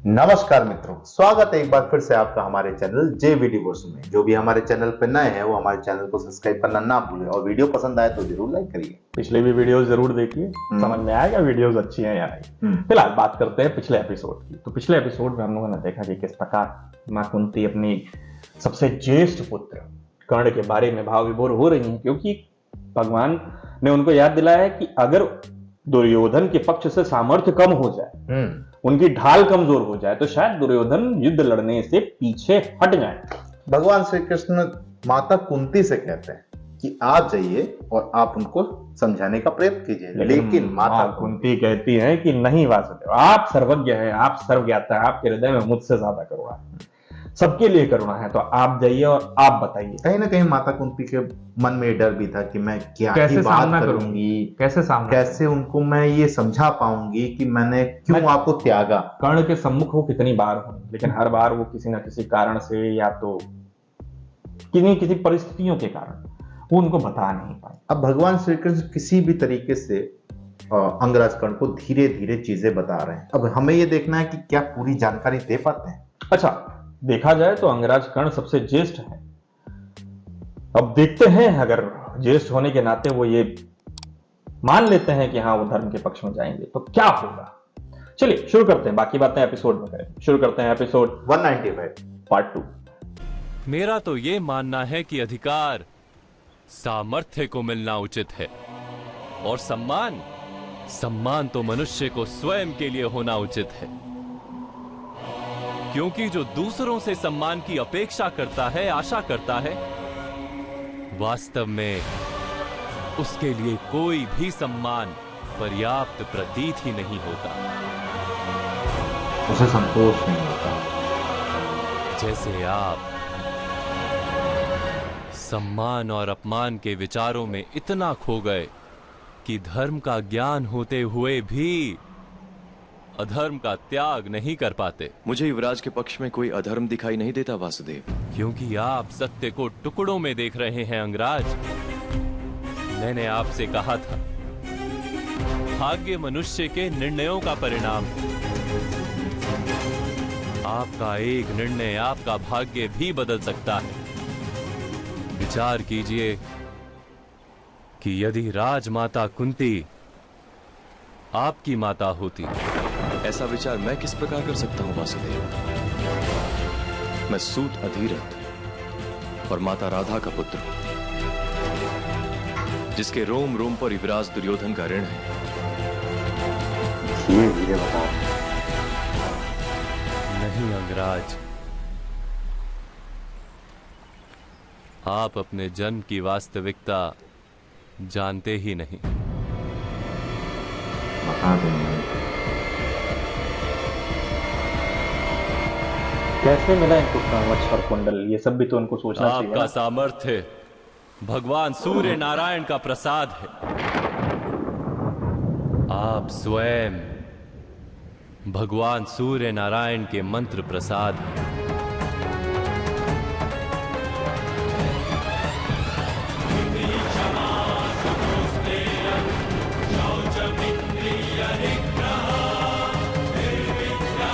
नमस्कार मित्रों, स्वागत है एक बार फिर से आपका हमारे चैनल जेवी डिवोर्स में। जो भी हमारे चैनल पर नए हैं वो हमारे चैनल को सब्सक्राइब करना ना भूलें और वीडियो पसंद आए तो जरूर लाइक करिए। पिछले भी वीडियोस जरूर देखिए, समझ में आएगा वीडियोस अच्छी हैं या नहीं। फिलहाल बात करते हैं पिछले एपिसोड की। तो पिछले एपिसोड में हम लोगों ने देखा कि किस प्रकार मां कुंती अपनी सबसे ज्येष्ठ पुत्र कर्ण के बारे में भाव विभोर हो रही हैं, क्योंकि भगवान ने उनको याद दिलाया है कि अगर दुर्योधन के पक्ष से सामर्थ्य कम हो जाए, उनकी ढाल कमजोर हो जाए, तो शायद दुर्योधन युद्ध लड़ने से पीछे हट जाए। भगवान श्री कृष्ण माता कुंती से कहते हैं कि आप जाइए और आप उनको समझाने का प्रयत्न कीजिए, लेकिन माता कुंती कहती है कि नहीं वासुदेव, आप सर्वज्ञ हैं, आप सर्वज्ञाता हैं, आपके हृदय में मुझसे ज्यादा करुणा है, सबके लिए करुणा है, तो आप जाइए और आप बताइए। कहीं ना कहीं माता कुंती के मन में डर भी था कि मैं क्या कैसे सामना करूंगी, कैसे उनको मैं ये समझा पाऊंगी कि मैंने क्यों आपको त्यागा। कर्ण के सम्मुख वो कितनी बार हो, लेकिन हर बार वो किसी ना किसी कारण से या तो किसी परिस्थितियों के कारण वो उनको बता नहीं पाए। अब भगवान श्री कृष्ण किसी भी तरीके से अंगराज कर्ण को धीरे धीरे चीजें बता रहे हैं। अब हमें ये देखना है कि क्या पूरी जानकारी दे पाते हैं। अच्छा, देखा जाए तो अंगराज कर्ण सबसे ज्येष्ठ है। अब देखते हैं, अगर ज्येष्ठ होने के नाते वो ये मान लेते हैं कि हाँ वो धर्म के पक्ष में जाएंगे तो क्या होगा। चलिए शुरू करते हैं, बाकी बातें एपिसोड में करें। शुरू करते हैं एपिसोड 195 पार्ट 2। मेरा तो ये मानना है कि अधिकार सामर्थ्य को मिलना उचित है, और सम्मान तो मनुष्य को स्वयं के लिए होना उचित है, क्योंकि जो दूसरों से सम्मान की अपेक्षा करता है, आशा करता है, वास्तव में उसके लिए कोई भी सम्मान पर्याप्त प्रतीत ही नहीं होता, उसे संतोष नहीं होता। जैसे आप सम्मान और अपमान के विचारों में इतना खो गए कि धर्म का ज्ञान होते हुए भी अधर्म का त्याग नहीं कर पाते। मुझे युवराज के पक्ष में कोई अधर्म दिखाई नहीं देता वासुदेव, क्योंकि आप सत्य को टुकड़ों में देख रहे हैं अंगराज। मैंने आपसे कहा था, भाग्य मनुष्य के निर्णयों का परिणाम है। आपका एक निर्णय आपका भाग्य भी बदल सकता है। विचार कीजिए कि यदि राजमाता कुंती आपकी माता होती। ऐसा विचार मैं किस प्रकार कर सकता हूं वासुदेव? मैं सूत अधीरथ और माता राधा का पुत्र हूं, जिसके रोम रोम पर युवराज दुर्योधन का ऋण है। धीरे धीरे बताओ। नहीं अंगराज, आप अपने जन्म की वास्तविकता जानते ही नहीं। बता देंगे। कैसे मिला इनको कवच और कुंडल, ये सब भी तो उनको सोचना चाहिए। आपका सामर्थ्य भगवान सूर्य नारायण का प्रसाद है। आप स्वयं भगवान सूर्य नारायण के मंत्र प्रसाद हैं।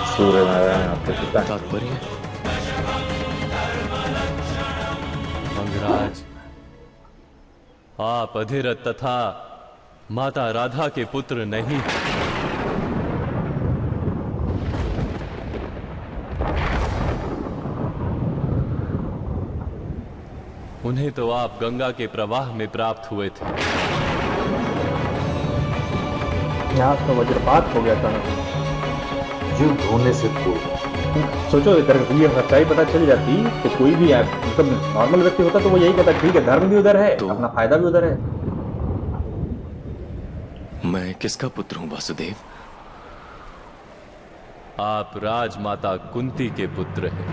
सूर्य नारायण आपके पिता। तात्पर्य अंगराज, आप अधिरथ तथा माता राधा के पुत्र नहीं। उन्हें तो आप गंगा के प्रवाह में प्राप्त हुए थे। यहाँ तो वज्रपात हो गया था। युद्ध होने से पूर्व सोचो, अगर ये सच्चाई पता चल जाती तो कोई भी मतलब नॉर्मल व्यक्ति होता तो वो यही कहता, ठीक है धर्म भी उधर है तो अपना फायदा भी उधर है। मैं किसका पुत्र हूं वासुदेव? आप राजमाता कुंती के पुत्र हैं।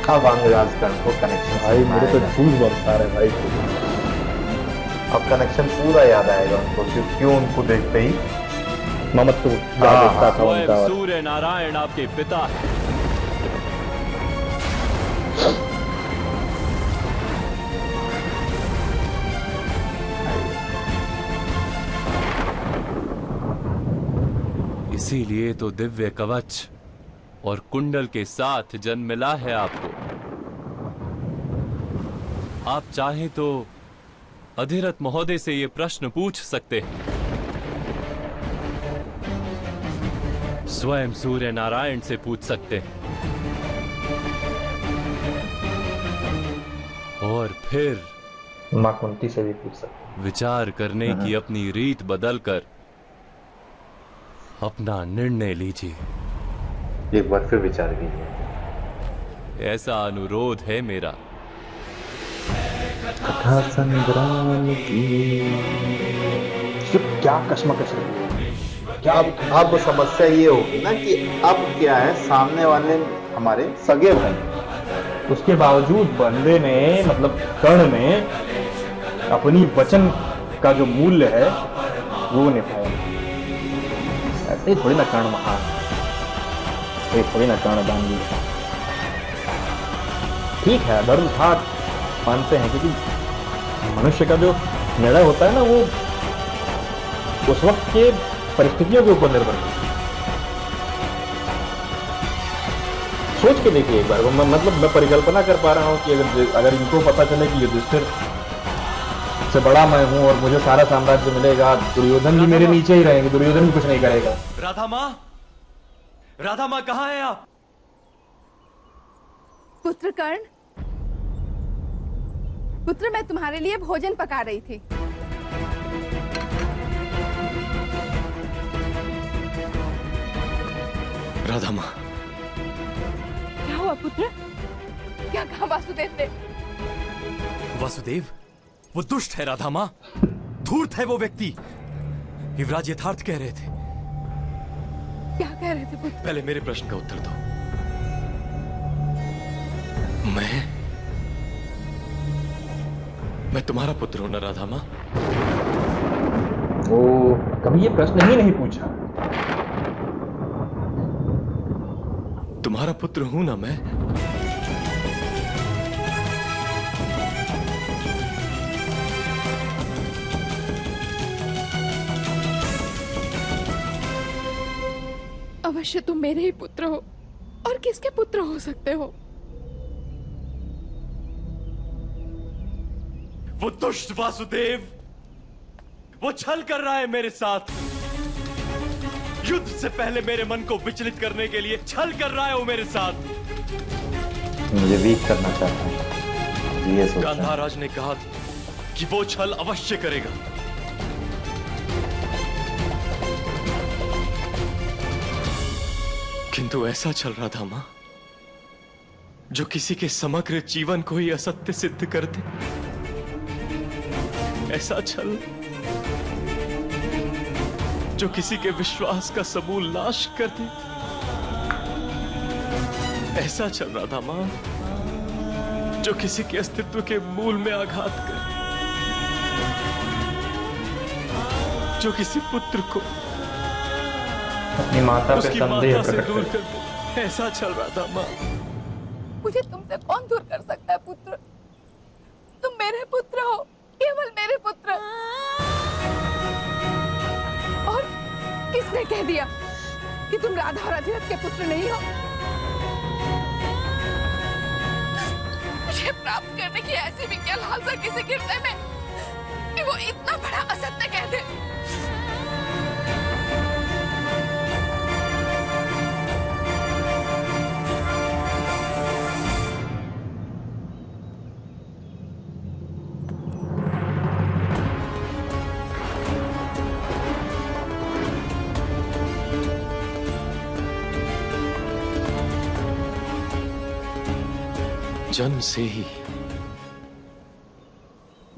अब अंगराज कर्ण को कनेक्शन भाई मेरे तो झूठ बता रहे भाई। अब कनेक्शन पूरा याद आएगा उनको कि क्यों उनको देखते ही ममत्व देखता था उनका। सूर्य नारायण आपके पिता है। इसीलिए तो दिव्य कवच और कुंडल के साथ जन्म मिला है आपको। आप चाहें तो अधिरथ महोदय से ये प्रश्न पूछ सकते हैं। स्वयं सूर्य नारायण से पूछ सकते हैं और फिर मां कुंती से भी पूछ सकते। विचार करने की अपनी रीत बदलकर अपना निर्णय लीजिए। एक बार फिर विचार कीजिए। ऐसा अनुरोध है मेरा। कथा संग्राम की क्या कश्मकश है? क्या अब समस्या ये होगी ना कि अब क्या है, सामने वाले हमारे सगे भाई, उसके बावजूद बंदे ने मतलब कर्ण ने अपनी वचन का जो मूल्य है वो निभाया। ऐसे ही थोड़ी ना कर्ण महान, ये थोड़ी ना कर्ण दानवीर। ठीक है, धर्म था मानते हैं, क्योंकि मनुष्य का जो निर्णय होता है ना वो उस वक्त के परिस्थितियों के ऊपर निर्भर है। सोच के देखिए एक बार, मतलब मैं परिकल्पना कर पा रहा हूं कि अगर इनको पता चले कि युधिष्ठिर से बड़ा मैं हूं और मुझे सारा साम्राज्य मिलेगा, दुर्योधन भी मेरे नीचे ही रहेंगे, दुर्योधन भी कुछ नहीं करेगा। राधा माँ कहाँ है आप? पुत्र कर्ण, पुत्र मैं तुम्हारे लिए भोजन पका रही थी। राधा माँ, क्या हुआ पुत्र? क्या कहा वासुदेव ने? वासुदेव, वो दुष्ट है राधा माँ, धूर्त है वो व्यक्ति। युवराज यथार्थ कह रहे थे। क्या कह रहे थे पुत्र? पहले मेरे प्रश्न का उत्तर दो। मैं तुम्हारा पुत्र हूं ना राधा माँ? वो कभी ये प्रश्न ही नहीं पूछा। तुम्हारा पुत्र हूं ना मैं? अवश्य तुम मेरे ही पुत्र हो, और किसके पुत्र हो सकते हो? वो दुष्ट वासुदेव, वो छल कर रहा है मेरे साथ। युद्ध से पहले मेरे मन को विचलित करने के लिए छल कर रहा है वो मेरे साथ। मुझे वीक करना चाहता है, ये सोचा। गांधाराज ने कहा था कि वो छल अवश्य करेगा। किंतु ऐसा छल रहा था मां जो किसी के समग्र जीवन को ही असत्य सिद्ध कर दे। ऐसा छल जो किसी के विश्वास का समूल नाश कर दे। ऐसा छल रहा था मां जो किसी के अस्तित्व के मूल में आघात करे, जो किसी पुत्र को अपनी माता पे उसकी संदेह माता से प्रकट दूर कर। कर दे। ऐसा चल रहा था मां। मुझे तुमसे कौन दूर कर सकता है पुत्र? तुम मेरे पुत्र हो, केवल मेरे पुत्र। और किसने कह दिया कि तुम राधा और अधिरथ के पुत्र नहीं हो? मुझे प्राप्त करने की ऐसी भी क्या लालसा किसी हृदय में कि वो इतना बड़ा असत्य कह दे? जन्म से ही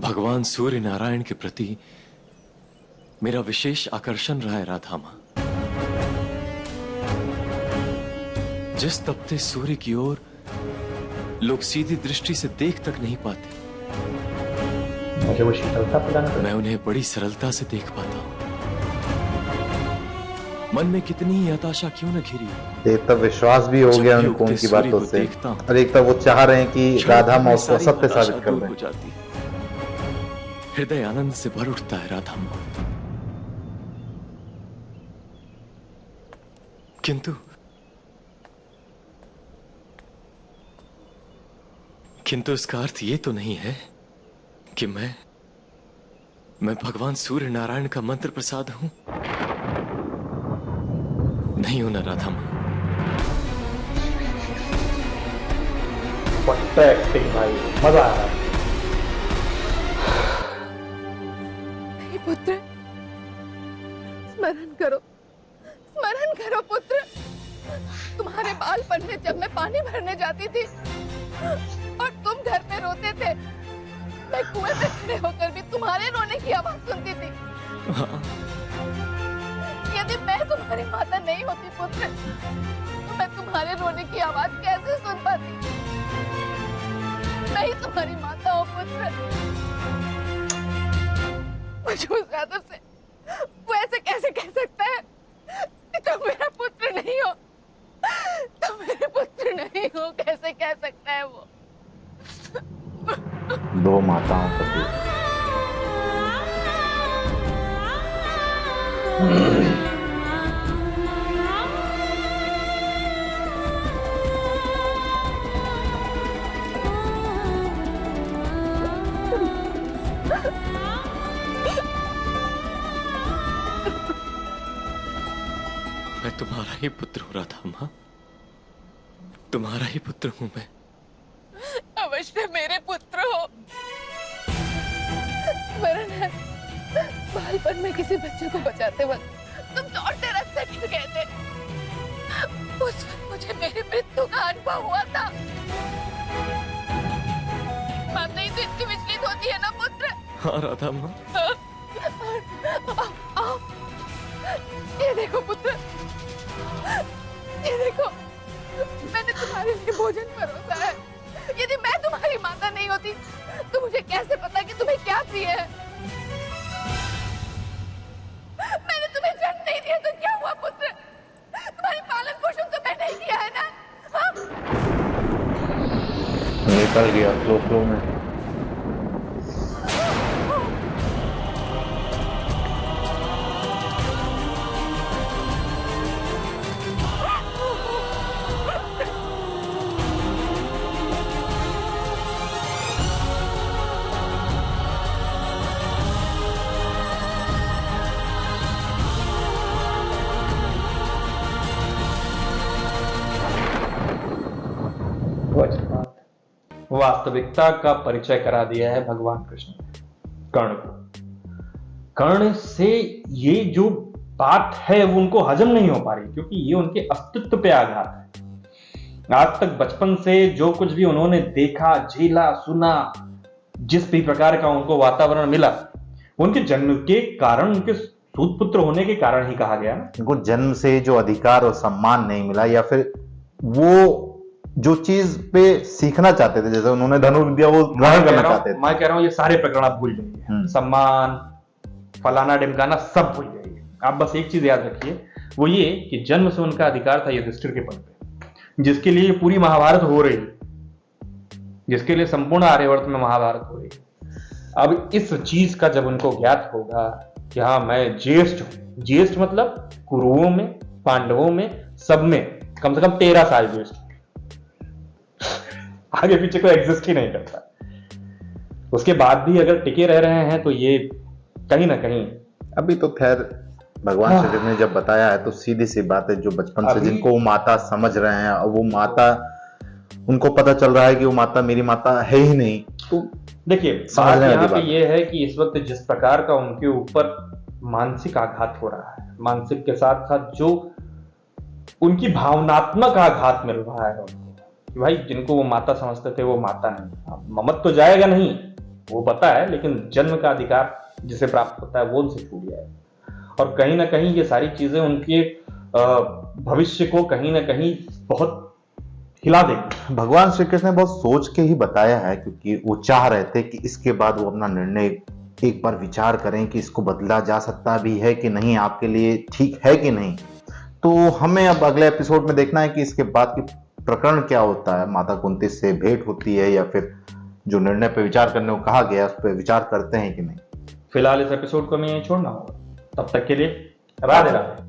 भगवान सूर्य नारायण के प्रति मेरा विशेष आकर्षण रहा है राधा मां। जिस तपते सूर्य की ओर लोग सीधी दृष्टि से देख तक नहीं पाते, मुझे वो शीतलता प्रदान कर। मैं उन्हें बड़ी सरलता से देख पाता हूं। मन में कितनी ही हताशा क्यों न घिरी, एक तब विश्वास भी हो गया उनको उनकी बातों से, और एक तब वो चाह रहे हैं कि राधा माँ उसको सत्य साबित कर दें। हो जाती है। हृदय आनंद से भर उठता है राधा माँ। किंतु इसका अर्थ ये तो नहीं है कि मैं भगवान सूर्य नारायण का मंत्र प्रसाद हूं। नहीं हूं ना राधा मां। एक्टिंग भाई, मजा आ रहा है। नहीं पुत्र, स्मरण करो पुत्र। तुम्हारे बालपन में जब मैं पानी भरने जाती थी और तुम घर में रोते थे, मैं कुएं पे खड़े होकर भी तुम्हारे रोने की आवाज सुनती थी। यदि मैं तुम्हारी माता नहीं होती पुत्र, तो मैं तुम्हारे रोने की आवाज कैसे सुन पाती? मैं ही तुम्हारी माता हूँ पुत्र। मुझे उस आदर से वो ऐसे कैसे कह सकता है कि तुम मेरा पुत्र नहीं हो? तुम मेरे पुत्र नहीं हो, कैसे कह सकता है वो? दो माताओं का दूध। मैं तुम्हारा ही पुत्र हूं राधा मां, तुम्हारा ही पुत्र हूं मैं। अवश्य मेरे पुत्र हो। वरन है, बालपन में किसी बच्चे को बचाते वक्त तुम दौड़ते रथ से गिर गए थे। उस वक्त मुझे मेरी मृत्यु का अनुभव हुआ था। बात नहीं तो इतनी विचलित होती है ना पुत्र? हाँ राधा मां। आओ, ये देखो पुत्र, ये देखो, मैंने तुम्हारे लिए भोजन परोसा है। यदि मैं तुम्हारी माता नहीं होती तो मुझे कैसे पता कि तुम्हें क्या प्रिय है? मैंने तुम्हें जन्म नहीं दिया तो क्या हुआ पुत्र? तुम्हारी पालन पोषण तो मैंने ही किया है ना? हाँ? निकल गया फ्लो में। वास्तविकता का परिचय करा दिया है भगवान कृष्ण कर्ण को। कर्ण से ये जो बात है वो उनको हजम नहीं हो पा रही, क्योंकि ये उनके अस्तित्व पे आघात है। आज तक बचपन से जो कुछ भी उन्होंने देखा, झेला, सुना, जिस भी प्रकार का उनको वातावरण मिला, उनके जन्म के कारण, उनके सूत पुत्र होने के कारण ही कहा गया। उनको जन्म से जो अधिकार और सम्मान नहीं मिला, या फिर वो जो चीज पे सीखना चाहते थे, जैसे उन्होंने धनुर्विद्या वो ग्रहण करना चाहते थे। मैं कह रहा हूं ये सारे प्रकरण आप भूल जाइए। सम्मान, फलाना ढिमकाना सब भूल जाइए। आप बस एक चीज याद रखिए, वो ये कि जन्म से उनका अधिकार था युधिष्ठिर के पद पे, जिसके लिए पूरी महाभारत हो रही है, जिसके लिए संपूर्ण आर्यवर्त में महाभारत हो रही है। अब इस चीज का जब उनको ज्ञात होगा कि हाँ मैं ज्येष्ठ हूं, ज्येष्ठ मतलब कुरुओं में, पांडवों में, सब में कम से कम 13 साल ज्येष्ठ, आगे पीछे कोई एग्जिस्ट ही नहीं करता। उसके बाद भी अगर टिके रह रहे हैं तो ये कहीं ना कहीं अभी तो खैर भगवान श्री कृष्ण ने जब बताया है तो सीधी सी बात है, जो बचपन से जिनको वो माता समझ रहे हैं और वो माता, उनको पता चल रहा है कि वो माता मेरी माता है ही नहीं। तो देखिए बात यहाँ पे ये है कि इस वक्त जिस प्रकार का उनके ऊपर मानसिक आघात हो रहा है, मानसिक के साथ साथ जो उनकी भावनात्मक आघात मिल रहा है उनको, भाई जिनको वो माता समझते थे वो माता नहीं। ममत तो जाएगा नहीं, वो पता है, लेकिन जन्म का अधिकार जिसे प्राप्त होता है वो उनसे छूट जाएगा। और कहीं ना कहीं ये सारी चीजें उनके भविष्य को कहीं ना कहीं बहुत हिला देगी। भगवान श्री कृष्ण ने बहुत सोच के ही बताया है, क्योंकि वो चाह रहे थे कि इसके बाद वो अपना निर्णय एक बार विचार करें कि इसको बदला जा सकता भी है कि नहीं, आपके लिए ठीक है कि नहीं। तो हमें अब अगले एपिसोड में देखना है कि इसके बाद की प्रकरण क्या होता है, माता कुंती से भेंट होती है या फिर जो निर्णय पे विचार करने को कहा गया उस पर विचार करते हैं कि नहीं। फिलहाल इस एपिसोड को मैं यहीं छोड़ना होगा। तब तक के लिए राधे राधे।